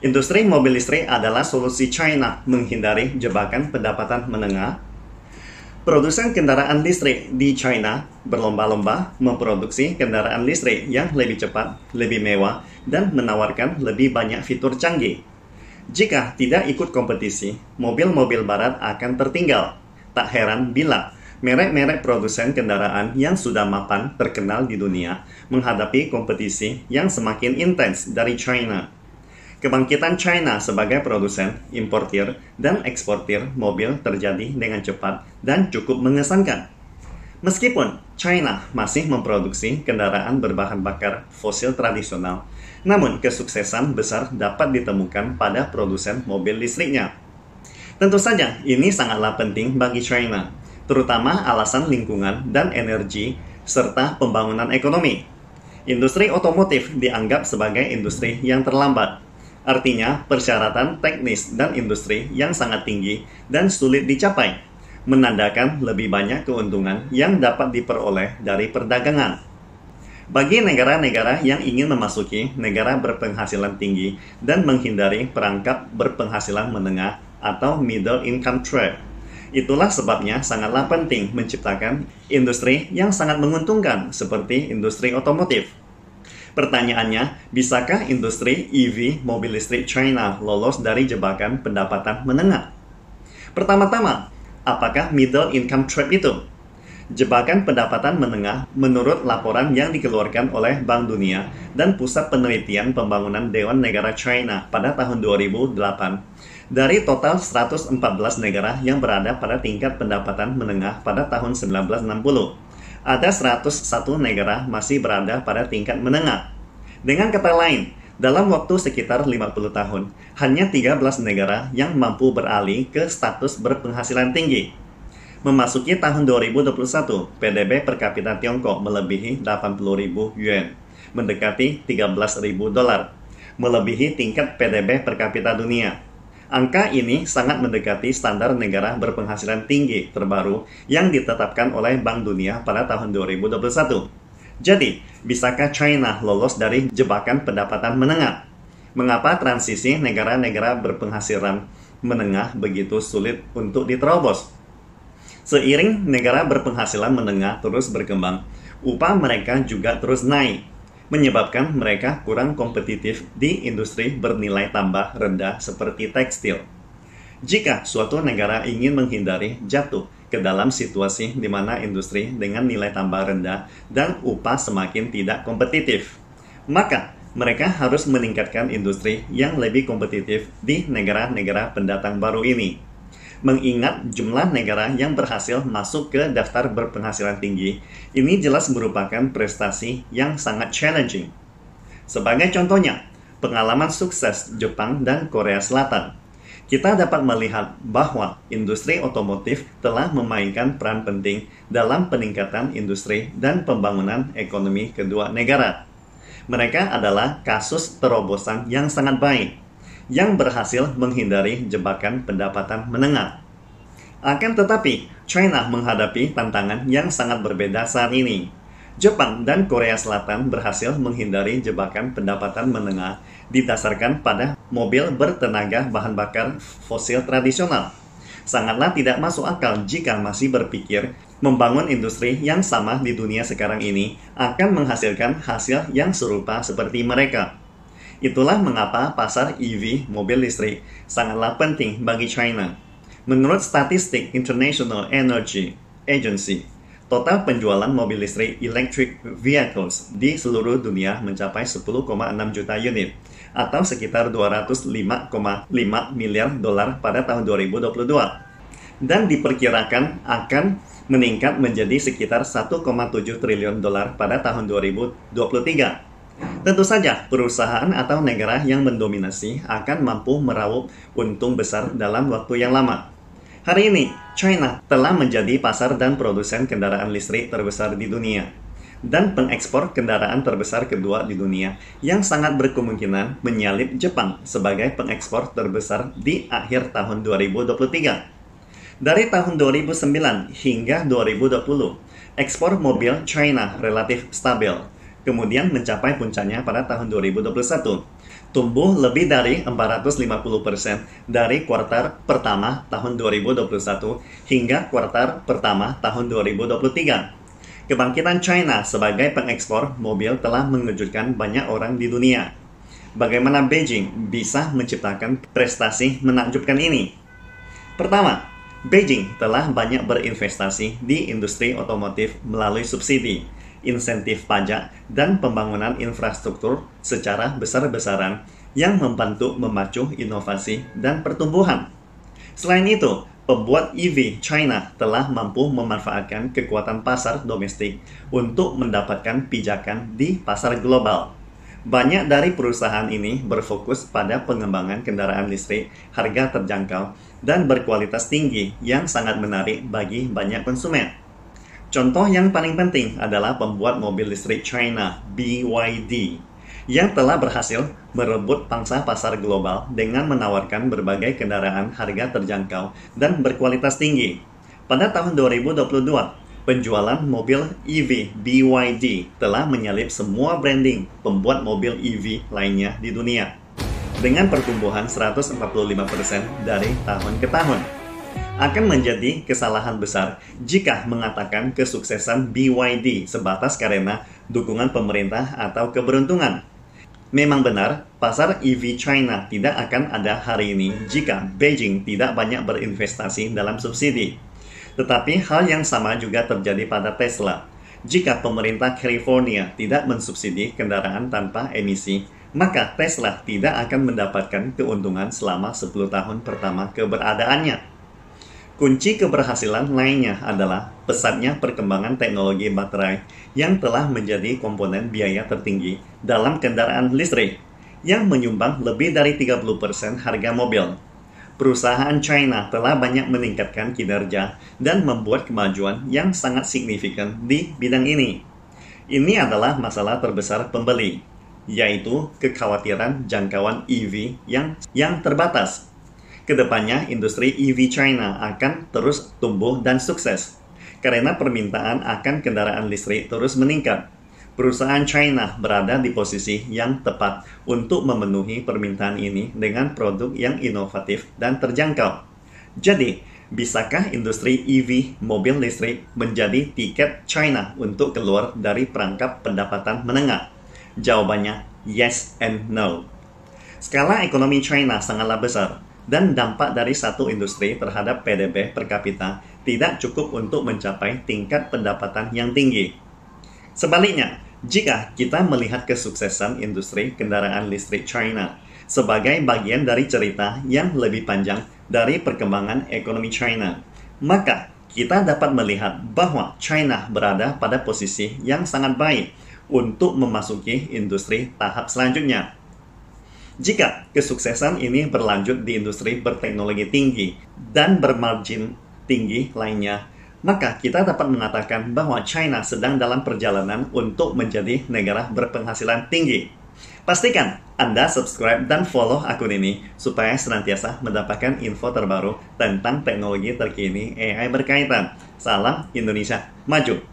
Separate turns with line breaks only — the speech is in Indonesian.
Industri mobil listrik adalah solusi China menghindari jebakan pendapatan menengah. Produsen kendaraan listrik di China berlomba-lomba memproduksi kendaraan listrik yang lebih cepat, lebih mewah, dan menawarkan lebih banyak fitur canggih. Jika tidak ikut kompetisi, mobil-mobil barat akan tertinggal. Tak heran bila merek-merek produsen kendaraan yang sudah mapan terkenal di dunia menghadapi kompetisi yang semakin intens dari China. Kebangkitan China sebagai produsen, importir, dan eksportir mobil terjadi dengan cepat dan cukup mengesankan. Meskipun China masih memproduksi kendaraan berbahan bakar fosil tradisional, namun kesuksesan besar dapat ditemukan pada produsen mobil listriknya. Tentu saja ini sangatlah penting bagi China, terutama alasan lingkungan dan energi serta pembangunan ekonomi. Industri otomotif dianggap sebagai industri yang terlambat. Artinya, persyaratan teknis dan industri yang sangat tinggi dan sulit dicapai, menandakan lebih banyak keuntungan yang dapat diperoleh dari perdagangan. Bagi negara-negara yang ingin memasuki negara berpenghasilan tinggi dan menghindari perangkap berpenghasilan menengah atau middle income trap, itulah sebabnya sangatlah penting menciptakan industri yang sangat menguntungkan seperti industri otomotif. Pertanyaannya, bisakah industri EV mobil listrik China lolos dari jebakan pendapatan menengah? Pertama-tama, apakah middle income trap itu? Jebakan pendapatan menengah menurut laporan yang dikeluarkan oleh Bank Dunia dan Pusat Penelitian Pembangunan Dewan Negara China pada tahun 2008. Dari total 114 negara yang berada pada tingkat pendapatan menengah pada tahun 1960, ada 101 negara masih berada pada tingkat menengah. Dengan kata lain, dalam waktu sekitar 50 tahun, hanya 13 negara yang mampu beralih ke status berpenghasilan tinggi. Memasuki tahun 2021, PDB per kapita Tiongkok melebihi 80.000 yuan, mendekati 13.000 dolar, melebihi tingkat PDB per kapita dunia. Angka ini sangat mendekati standar negara berpenghasilan tinggi terbaru yang ditetapkan oleh Bank Dunia pada tahun 2021. Jadi, bisakah China lolos dari jebakan pendapatan menengah? Mengapa transisi negara-negara berpenghasilan menengah begitu sulit untuk diterobos? Seiring negara berpenghasilan menengah terus berkembang, upah mereka juga terus naik, menyebabkan mereka kurang kompetitif di industri bernilai tambah rendah seperti tekstil. Jika suatu negara ingin menghindari jatuh ke dalam situasi di mana industri dengan nilai tambah rendah dan upah semakin tidak kompetitif, maka mereka harus meningkatkan industri yang lebih kompetitif di negara-negara pendatang baru ini. Mengingat jumlah negara yang berhasil masuk ke daftar berpenghasilan tinggi, ini jelas merupakan prestasi yang sangat challenging. Sebagai contohnya, pengalaman sukses Jepang dan Korea Selatan, kita dapat melihat bahwa industri otomotif telah memainkan peran penting dalam peningkatan industri dan pembangunan ekonomi kedua negara. Mereka adalah kasus terobosan yang sangat baik, yang berhasil menghindari jebakan pendapatan menengah. Akan tetapi, China menghadapi tantangan yang sangat berbeda saat ini. Jepang dan Korea Selatan berhasil menghindari jebakan pendapatan menengah didasarkan pada mobil bertenaga bahan bakar fosil tradisional. Sangatlah tidak masuk akal jika masih berpikir membangun industri yang sama di dunia sekarang ini akan menghasilkan hasil yang serupa seperti mereka. Itulah mengapa pasar EV mobil listrik sangatlah penting bagi China. Menurut statistik International Energy Agency, total penjualan mobil listrik electric vehicles di seluruh dunia mencapai 10,6 juta unit atau sekitar 205,5 miliar dolar pada tahun 2022 dan diperkirakan akan meningkat menjadi sekitar 1,7 triliun dolar pada tahun 2023. Tentu saja, perusahaan atau negara yang mendominasi akan mampu meraup untung besar dalam waktu yang lama. Hari ini, China telah menjadi pasar dan produsen kendaraan listrik terbesar di dunia, dan pengekspor kendaraan terbesar kedua di dunia yang sangat berkemungkinan menyalip Jepang sebagai pengekspor terbesar di akhir tahun 2023. Dari tahun 2009 hingga 2020, ekspor mobil China relatif stabil, kemudian mencapai puncaknya pada tahun 2021. tumbuh lebih dari 450% dari kuartal pertama tahun 2021 hingga kuartal pertama tahun 2023. Kebangkitan China sebagai pengekspor mobil telah mengejutkan banyak orang di dunia. Bagaimana Beijing bisa menciptakan prestasi menakjubkan ini? Pertama, Beijing telah banyak berinvestasi di industri otomotif melalui subsidi, insentif pajak, dan pembangunan infrastruktur secara besar-besaran yang membantu memacu inovasi dan pertumbuhan. Selain itu, pembuat EV China telah mampu memanfaatkan kekuatan pasar domestik untuk mendapatkan pijakan di pasar global. Banyak dari perusahaan ini berfokus pada pengembangan kendaraan listrik harga terjangkau dan berkualitas tinggi yang sangat menarik bagi banyak konsumen. Contoh yang paling penting adalah pembuat mobil listrik China, BYD, yang telah berhasil merebut pangsa pasar global dengan menawarkan berbagai kendaraan harga terjangkau dan berkualitas tinggi. Pada tahun 2022, penjualan mobil EV BYD telah menyalip semua branding pembuat mobil EV lainnya di dunia, dengan pertumbuhan 145% dari tahun ke tahun. Akan menjadi kesalahan besar jika mengatakan kesuksesan BYD sebatas karena dukungan pemerintah atau keberuntungan. Memang benar, pasar EV China tidak akan ada hari ini jika Beijing tidak banyak berinvestasi dalam subsidi. Tetapi hal yang sama juga terjadi pada Tesla. Jika pemerintah California tidak mensubsidi kendaraan tanpa emisi, maka Tesla tidak akan mendapatkan keuntungan selama 10 tahun pertama keberadaannya. Kunci keberhasilan lainnya adalah pesatnya perkembangan teknologi baterai yang telah menjadi komponen biaya tertinggi dalam kendaraan listrik, yang menyumbang lebih dari 30% harga mobil. Perusahaan China telah banyak meningkatkan kinerja dan membuat kemajuan yang sangat signifikan di bidang ini. Ini adalah masalah terbesar pembeli, yaitu kekhawatiran jangkauan EV yang terbatas. Kedepannya, industri EV China akan terus tumbuh dan sukses karena permintaan akan kendaraan listrik terus meningkat. Perusahaan China berada di posisi yang tepat untuk memenuhi permintaan ini dengan produk yang inovatif dan terjangkau. Jadi, bisakah industri EV mobil listrik menjadi tiket China untuk keluar dari perangkap pendapatan menengah? Jawabannya yes and no. Skala ekonomi China sangatlah besar, dan dampak dari satu industri terhadap PDB per kapita tidak cukup untuk mencapai tingkat pendapatan yang tinggi. Sebaliknya, jika kita melihat kesuksesan industri kendaraan listrik China sebagai bagian dari cerita yang lebih panjang dari perkembangan ekonomi China, maka kita dapat melihat bahwa China berada pada posisi yang sangat baik untuk memasuki industri tahap selanjutnya. Jika kesuksesan ini berlanjut di industri berteknologi tinggi dan bermargin tinggi lainnya, maka kita dapat mengatakan bahwa China sedang dalam perjalanan untuk menjadi negara berpenghasilan tinggi. Pastikan Anda subscribe dan follow akun ini supaya senantiasa mendapatkan info terbaru tentang teknologi terkini AI berkaitan. Salam Indonesia Maju!